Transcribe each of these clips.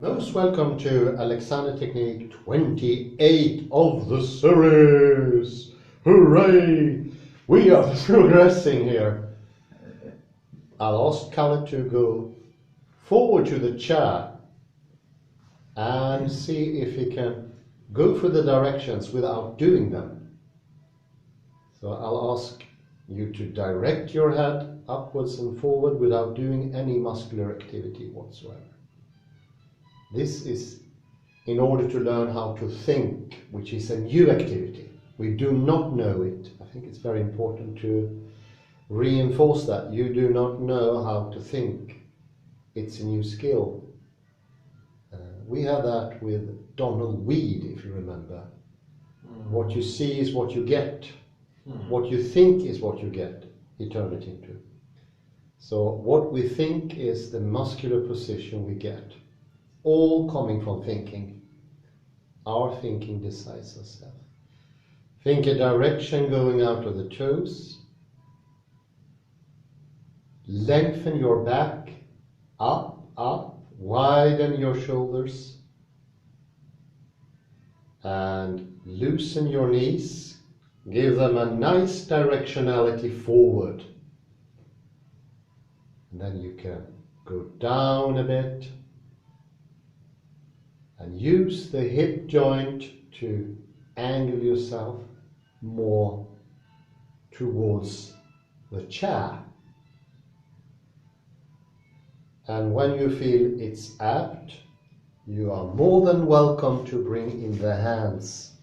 Most welcome to Alexander Technique 28 of the series. Hooray! We are progressing here. I'll ask Kalle to go forward to the chair and see if he can go through the directions without doing them. So I'll ask you to direct your head upwards and forward without doing any muscular activity whatsoever. This is in order to learn how to think, which is a new activity. We do not know it. I think it's very important to reinforce that. You do not know how to think. It's a new skill. We had that with Donald Weed, if you remember. What you see is what you get. What you think is what you get. He turned it into. So what we think is the muscular position we get. All coming from thinking. Our thinking decides ourselves. Think a direction going out of the toes. Lengthen your back. Up, up. Widen your shoulders. And loosen your knees. Give them a nice directionality forward. And then you can go down a bit. And use the hip joint to angle yourself more towards the chair. And when you feel it's apt, you are more than welcome to bring in the hands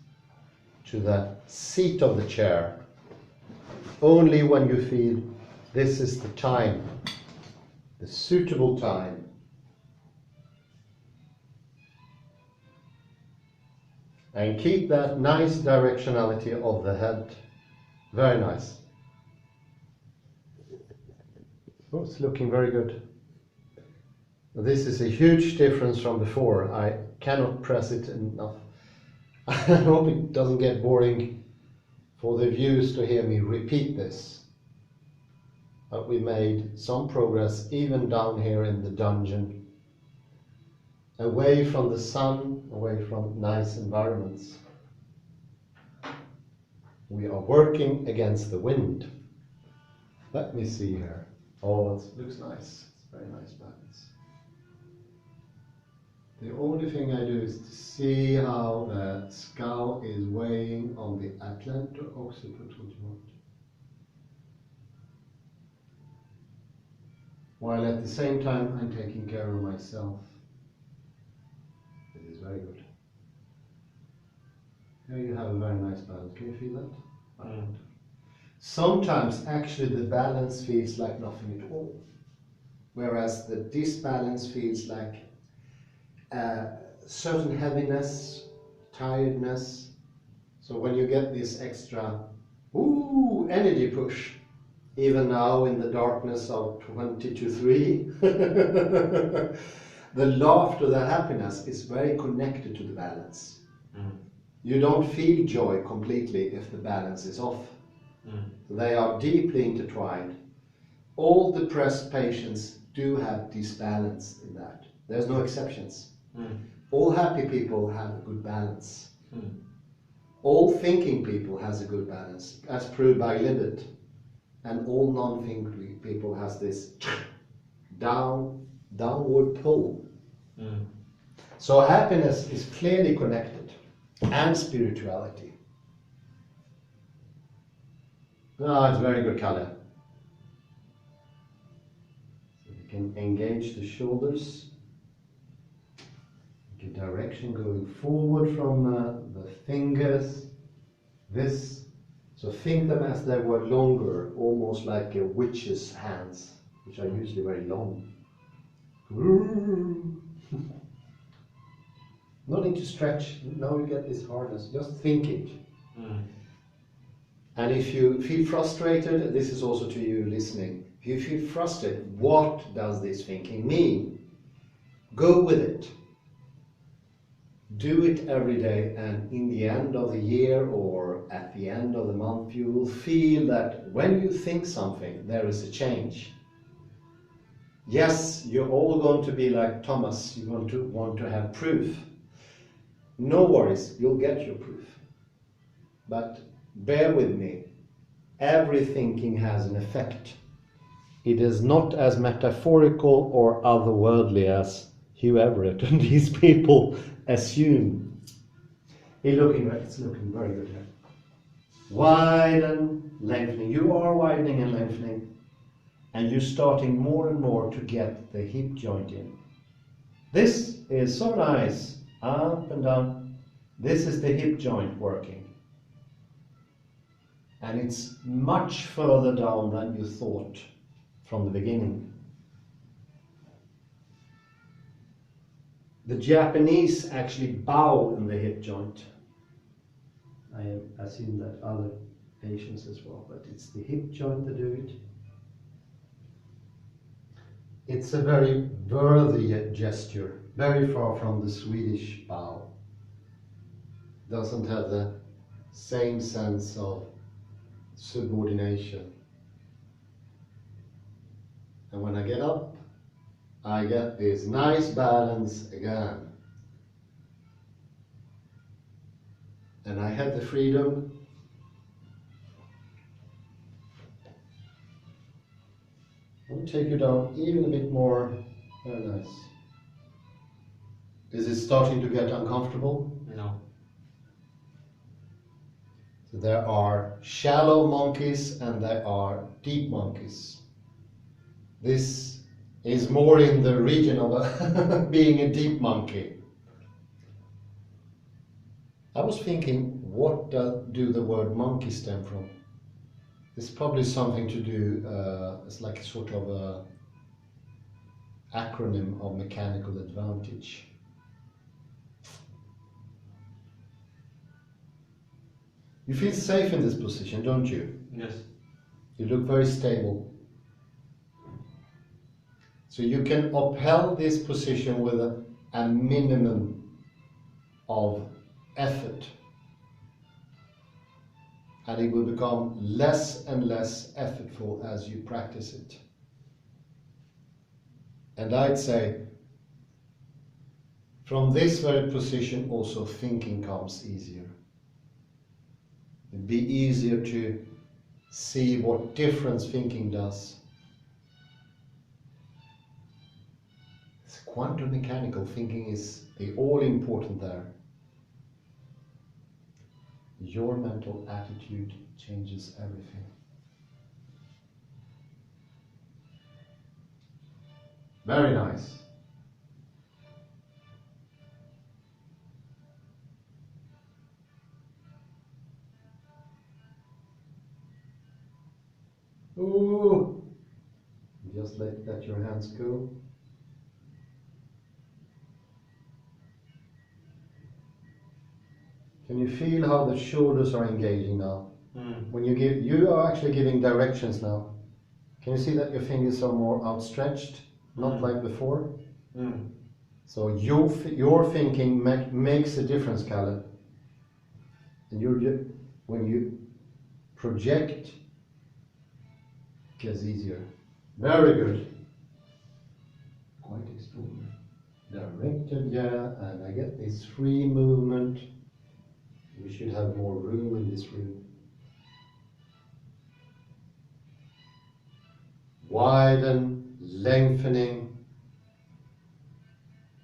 to the seat of the chair. Only when you feel this is the time, the suitable time. And keep that nice directionality of the head. Very nice. Oh, it's looking very good. This is a huge difference from before. I cannot press it enough. I hope it doesn't get boring for the viewers to hear me repeat this. But we made some progress even down here in the dungeon. Away from the sun, away from nice environments. We are working against the wind. Let me see here. Oh, it looks nice. It's very nice balance. The only thing I do is to see how the skull is weighing on the Atlanto-occipital joint. While at the same time I'm taking care of myself. Very good. Here you have a very nice balance. Can you feel that? Sometimes actually the balance feels like nothing at all. Whereas the disbalance feels like certain heaviness, tiredness. So when you get this extra energy push, even now in the darkness of 20 to 3, the laughter, the happiness is very connected to the balance. You don't feel joy completely if the balance is off. They are deeply intertwined. All depressed patients do have disbalance in that. There's no exceptions. All happy people have a good balance. All thinking people has a good balance, as proved by Libet. And all non-thinking people has this downward pull. So happiness is clearly connected, and spirituality. It's very good, Kalle. So you can engage the shoulders. The direction going forward from the fingers. So think them as they were longer, almost like a witch's hands, which are usually very long. Not need to stretch. Now you get this hardness. Just think it. And if you feel frustrated, this is also to you listening. If you feel frustrated, what does this thinking mean? Go with it. Do it every day, and in the end of the year or at the end of the month, you will feel that when you think something, there is a change. Yes, you're all going to be like Thomas. You want to have proof. No worries, you'll get your proof. But bear with me. Every thinking has an effect. It is not as metaphorical or otherworldly as Hugh Everett and these people assume. It's looking very good here. Widen, lengthening. You are widening and lengthening. And you're starting more and more to get the hip joint in. This is so nice. Up and down. This is the hip joint working. And it's much further down than you thought from the beginning. The Japanese actually bow in the hip joint. I assume that other Asians as well, but it's the hip joint that do it. It's a very worthy gesture, very far from the Swedish bow. Doesn't have the same sense of subordination. And when I get up, I get this nice balance again. And I have the freedom I'll take you down even a bit more. Very nice. Is it starting to get uncomfortable? No. So there are shallow monkeys and there are deep monkeys. This is more in the region of being a deep monkey. I was thinking, what do the word monkey stem from? It's probably something to do, it's like sort of a acronym of mechanical advantage. You feel safe in this position, don't you? Yes. You look very stable. So you can upheld this position with a minimum of effort. And it will become less and less effortful as you practice it. And I'd say, from this very position also thinking comes easier. It'd be easier to see what difference thinking does. It's quantum mechanical thinking is the all important there. Your mental attitude changes everything. Very nice. Ooh. Just let your hands go. Can you feel how the shoulders are engaging now? When you are actually giving directions now. Can you see that your fingers are more outstretched, not like before? So your thinking makes a difference, Kalle. And when you project, it gets easier. Very good. Quite extraordinary. Directed, yeah, and I get this free movement. We should have more room in this room. Widen, lengthening.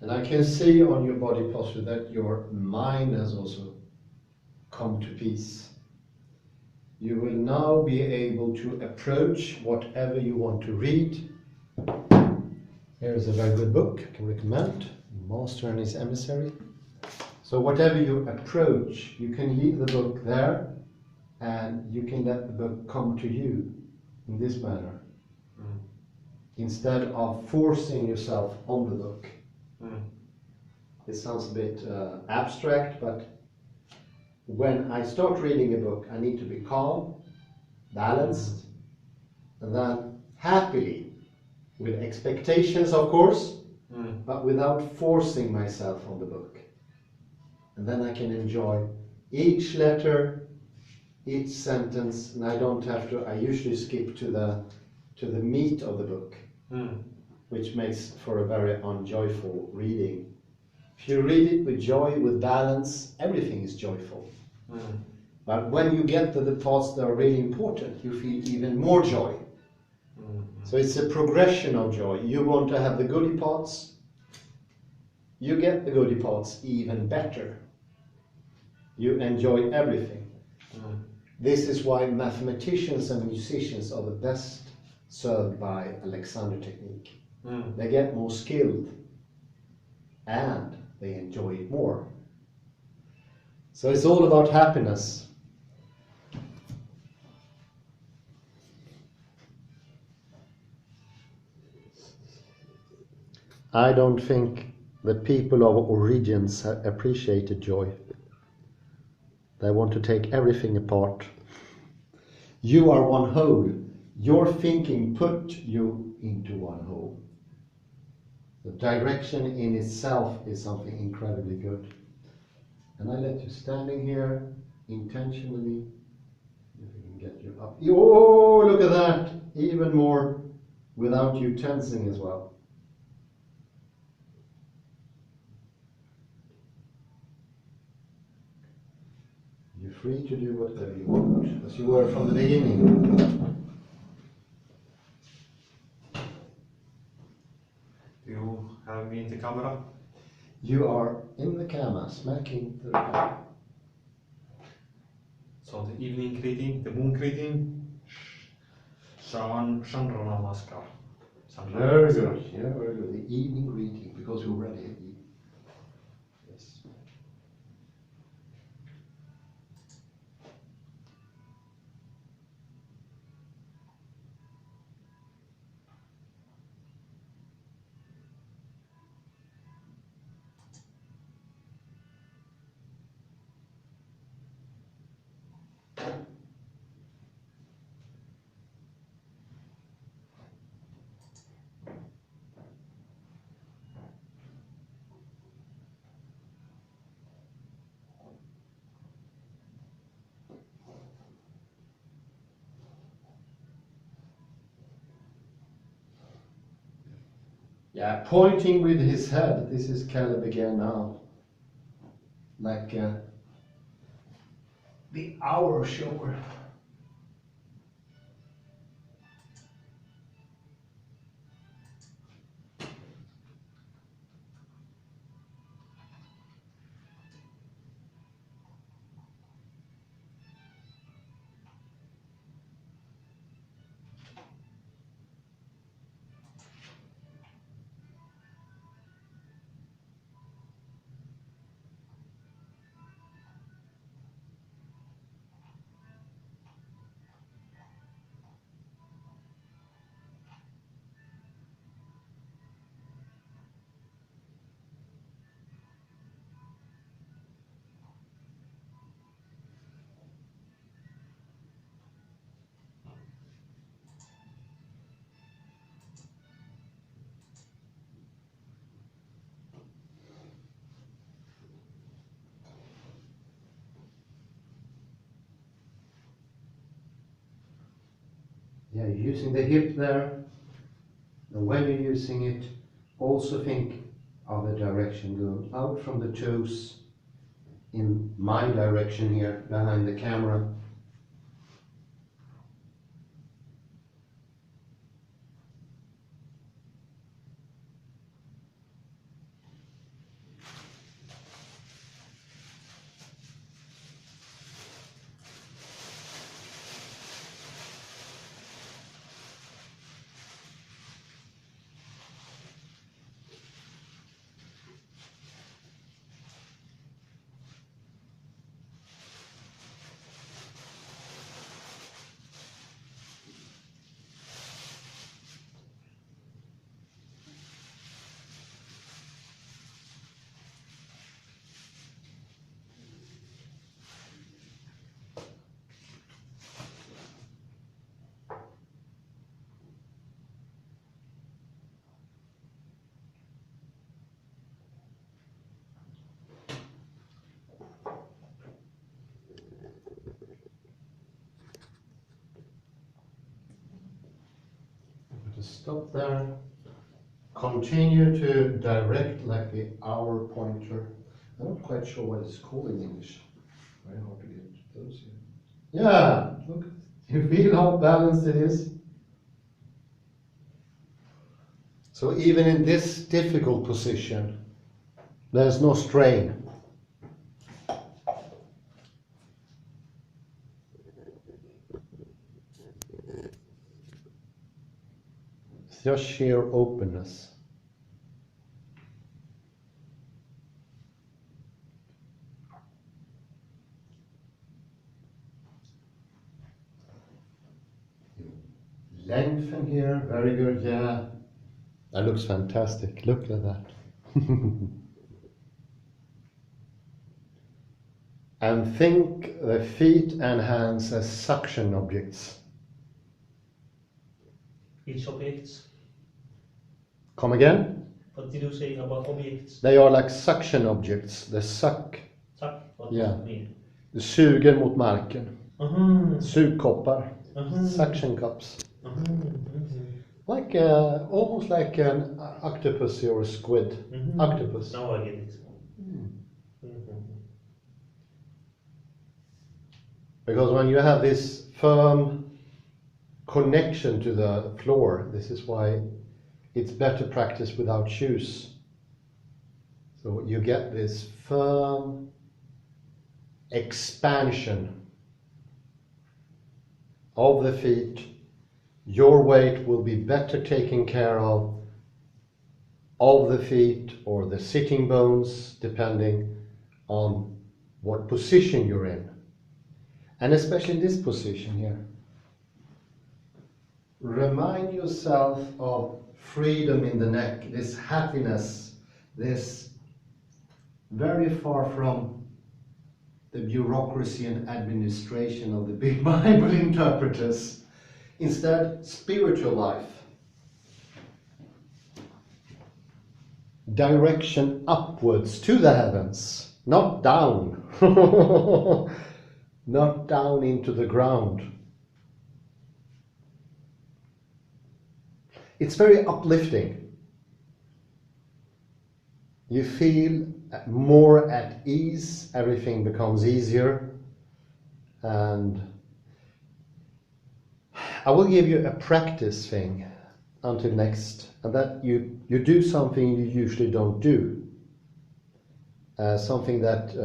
And I can see on your body posture that your mind has also come to peace. You will now be able to approach whatever you want to read. Here is a very good book I can recommend, Master and His Emissary. So whatever you approach, you can leave the book there and you can let the book come to you in this manner. Instead of forcing yourself on the book. It sounds a bit abstract, but when I start reading a book, I need to be calm, balanced, and then happily, with expectations of course, but without forcing myself on the book. And then I can enjoy each letter, each sentence, and I don't have to, I usually skip to the meat of the book. which makes for a very unjoyful reading. If you read it with joy, with balance, everything is joyful. But when you get to the parts that are really important, you feel even more joy. So it's a progression of joy. You want to have the goody parts, you get the goody parts even better. You enjoy everything. This is why mathematicians and musicians are the best served by Alexander technique. They get more skilled and they enjoy it more. So it's all about happiness. I don't think the people of origins have appreciated joy. They want to take everything apart. You are one whole. Your thinking put you into one whole. The direction in itself is something incredibly good. And I let you standing here intentionally. If we can get you up. Oh, look at that! Even more without you tensing as well. You're free to do whatever you want, as you were from the beginning. Do you have me in the camera? You are in the camera, smacking the camera. So the evening greeting, the moon greeting. Chandra Namaskar. Very good, yeah, very good. The evening greeting, because we're ready at evening. Yes. Yeah, pointing with his head. This is Caleb again now. Like the hour shower. Yeah, you're using the hip there. And when you're using it, also think of the direction going out from the toes in my direction here behind the camera. Just stop there. continue to direct like the hour pointer. I'm not quite sure what it's called in English. Very hard to get those here. Yeah, look, you feel how balanced it is? So even in this difficult position, there's no strain. It's just sheer openness. Lengthen here, very good, yeah. That looks fantastic, look at that. And think the feet and hands as suction objects. Which objects? Come again? What did you say about objects? They are like suction objects, they suck. Suck? What Yeah. does it mean? De suger mot marken. Uh-huh. Sugkoppar, Uh-huh. suction cups. Uh-huh. Like almost like an octopus or a squid. Mhm. Octopus. Now I get it. Mhm. Because when you have this firm connection to the floor, this is why it's better practice without shoes. So you get this firm expansion of the feet. Your weight will be better taken care of the feet or the sitting bones, depending on what position you're in. And especially in this position here. Remind yourself of freedom in the neck, this happiness, this very far from the bureaucracy and administration of the big Bible interpreters. Instead, spiritual life. Direction upwards to the heavens, not down. Not down into the ground. It's very uplifting. You feel more at ease, everything becomes easier, and I will give you a practice thing until next, and that you do something you usually don't do. Something that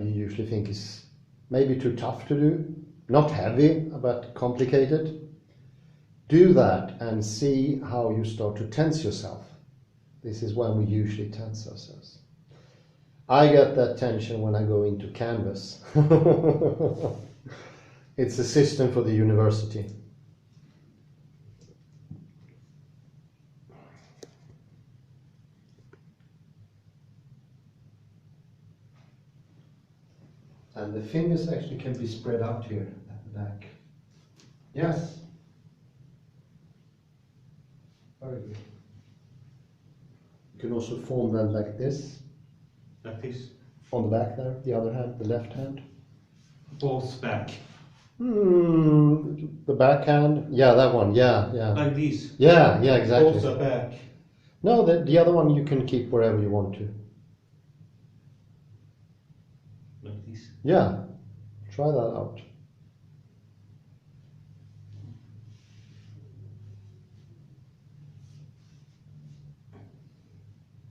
you usually think is maybe too tough to do, not heavy, but complicated. Do that and see how you start to tense yourself. This is when we usually tense ourselves. I get that tension when I go into Canvas. It's a system for the university. And the fingers actually can be spread out here at the back. Yes. Very good. You can also form them like this. Like this. On the back there, the other hand, the left hand. Both back. The back hand. Yeah, that one. Yeah, yeah. Like this. Yeah, yeah, exactly. Both are back. No, the other one you can keep wherever you want to. Like this. Yeah, try that out.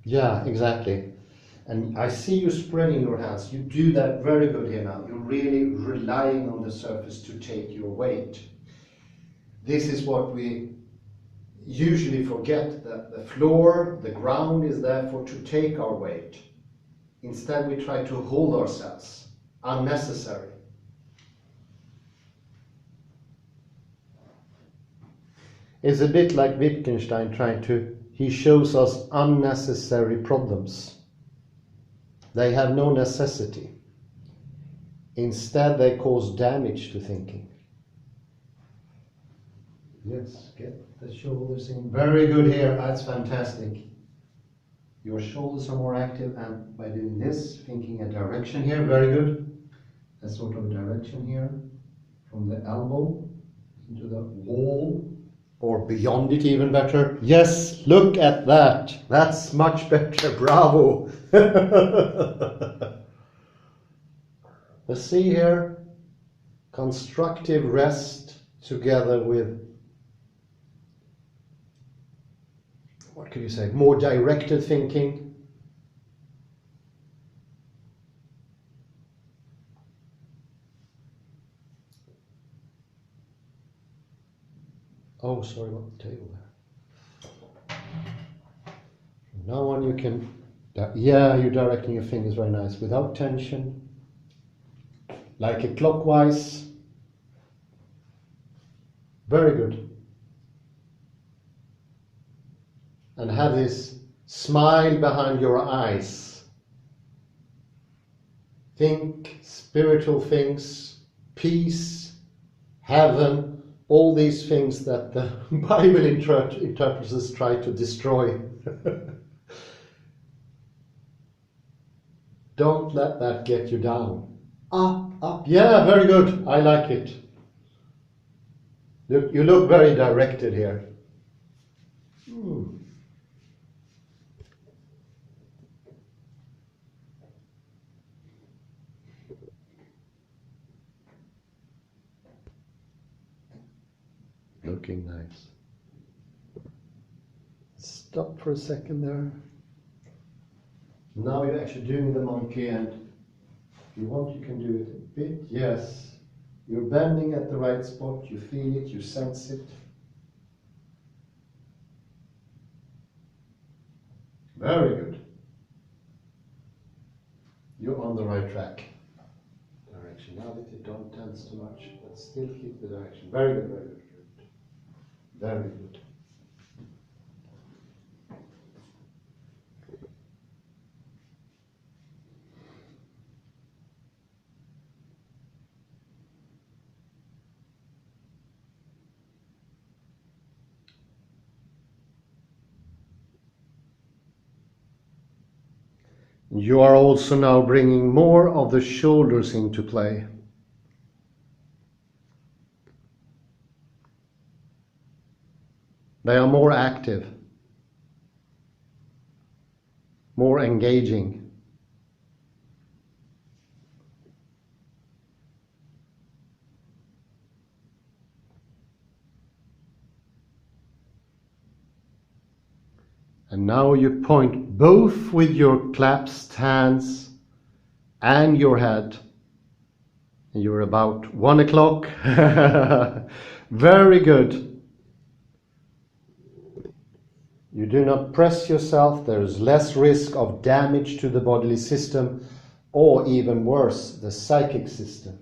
Yeah, exactly. And I see you spreading your hands. You do that very good here now. You're really relying on the surface to take your weight. This is what we usually forget, that the floor, the ground is there to take our weight. Instead we try to hold ourselves. Unnecessary. It's a bit like Wittgenstein he shows us unnecessary problems. They have no necessity. Instead, they cause damage to thinking. Yes, get the shoulders in. Very good here, that's fantastic. Your shoulders are more active, and by doing this, thinking a direction here, very good. A sort of direction here, from the elbow into the wall or beyond it even better. Yes, look at that. That's much better. Bravo. Let's see here. Constructive rest together with, what could you say, more directed thinking. Oh, sorry about the table there. From now on you can, yeah, you're directing your fingers very nice, without tension. Like a clockwise. Very good. And have this smile behind your eyes. Think spiritual things, peace, heaven, all these things that the Bible interpreters try to destroy. Don't let that get you down. Up, up. Yeah, very good. I like it. Look, you look very directed here. Looking nice. Stop for a second there. Now you're actually doing the monkey, and if you want you can do it a bit. Yes. You're bending at the right spot, you feel it, you sense it. Very good. You're on the right track. Directionality, don't tense too much, but still keep the direction. Very good, very good. Very good. You are also now bringing more of the shoulders into play. They are more active, more engaging. And now you point both with your clasped hands and your head. And you're about 1 o'clock. Very good. You do not press yourself. There is less risk of damage to the bodily system, or even worse, the psychic system.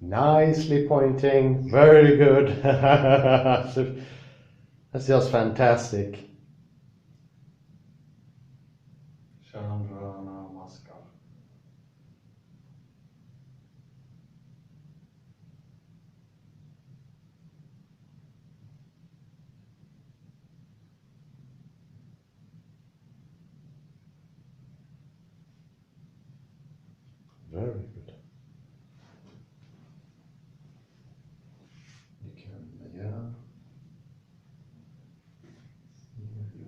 Nicely pointing, very good. That's just fantastic. Chandra Namaskar. Very good.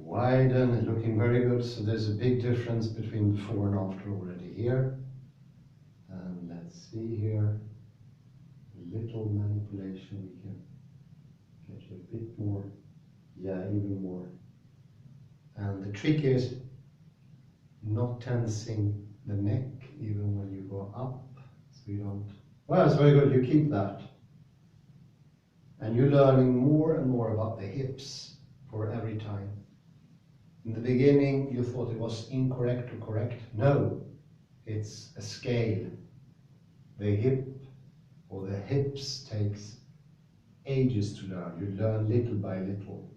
Widen and looking very good. So there's a big difference between before and after already here. And let's see here. A little manipulation, we can get you a bit more. Yeah, even more. And the trick is not tensing the neck even when you go up. So you don't. Well, it's very good. You keep that. And you're learning more and more about the hips for every time. In the beginning, you thought it was incorrect or correct. No, it's a scale. The hip or the hips takes ages to learn. You learn little by little.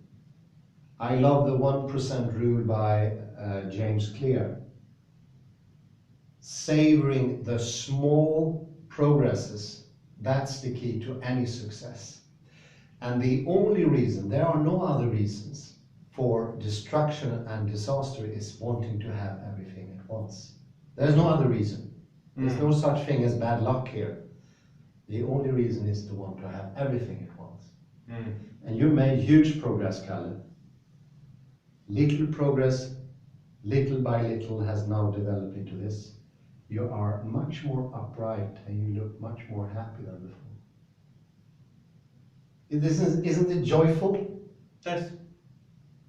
I love the 1% rule by James Clear. savoring the small progresses, that's the key to any success. And the only reason, there are no other reasons for destruction and disaster is wanting to have everything at once. There's no other reason. There's no such thing as bad luck here. The only reason is to want to have everything at once. And you made huge progress, Kalle. Little progress, little by little, has now developed into this. You are much more upright and you look much more happy than before. Isn't it joyful? Yes.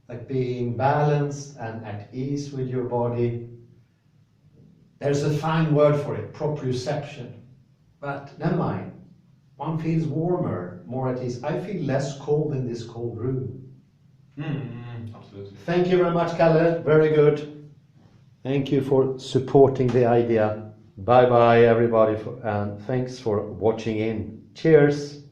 Like being balanced and at ease with your body. There's a fine word for it, proprioception. But never mind. One feels warmer, more at ease. I feel less cold in this cold room. Absolutely. Thank you very much, Kalle. Very good. Thank you for supporting the idea. Bye bye, everybody, and thanks for watching in. Cheers.